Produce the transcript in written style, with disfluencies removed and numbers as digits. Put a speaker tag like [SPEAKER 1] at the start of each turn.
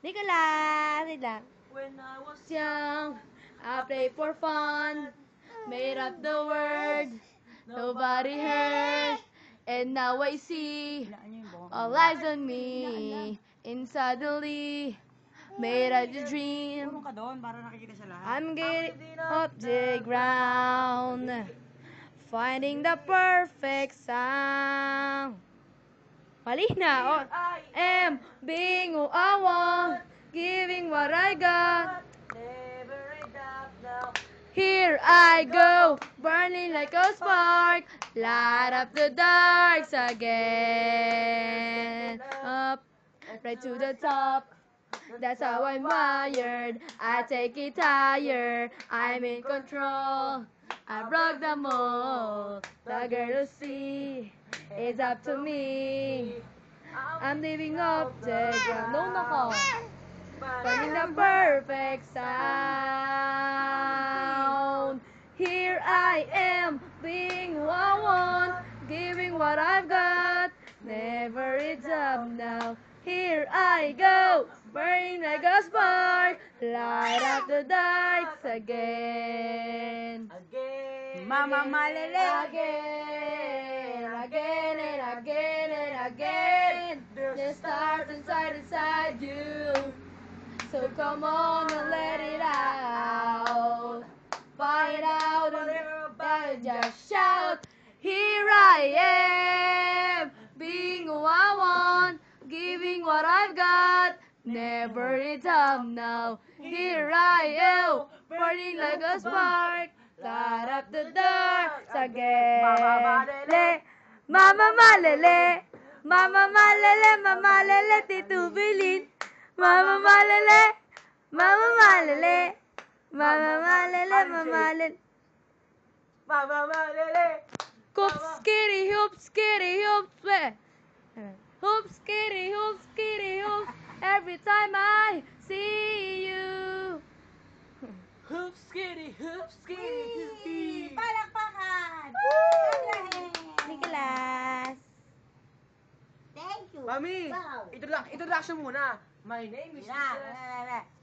[SPEAKER 1] Nicolas! Wait lang.
[SPEAKER 2] When I was
[SPEAKER 1] Young, I played for fun, made up the word, nobody heard, and now I see all eyes on me, and suddenly, made up the dream.
[SPEAKER 3] Tulong ka doon para nakikita siya lahat.
[SPEAKER 1] I'm getting off the ground, finding the perfect sound. Mali na. Oh. Am being who I want, giving what I got.
[SPEAKER 2] never a doubt now.
[SPEAKER 1] Here I go, burning like a spark, light up the darks again. Up, right to the top. That's how I'm wired. I take it higher. I'm in control. I broke the mold. The girl to see. It's up to me. I'm living up the ground. No, nako. Finding the perfect sound. Here I am, being who I want, giving what I've got. Never it's up now. Here I go, burning like a spark, light up the darks again.
[SPEAKER 2] Again.
[SPEAKER 3] Mama Malele.
[SPEAKER 1] Again, again and again and again. The stars inside you. So come on and let it out. Find out about it, just shout. Here I am, being who I want, giving what I've got. Never it's up now. Here I am, burning like a spark. Light up the darks again. Mama Malele, Mama Malele, Mama Malele, titubilin. Mama Malele, Mama Malele, Mama Malele, Mama Malele.
[SPEAKER 2] Mama Malele.
[SPEAKER 1] Hoops, kitty, hoops, kitty, hoops, hoops, kitty, hoops, kitty, hoops. Every time I see you.
[SPEAKER 2] Hoops, skitty, hoops, skitty, hoopy.
[SPEAKER 3] Palakpakan!
[SPEAKER 1] Nicolas.
[SPEAKER 3] Thank you.
[SPEAKER 2] Mami,
[SPEAKER 3] Wow.
[SPEAKER 2] introduction muna. My name is Jesus.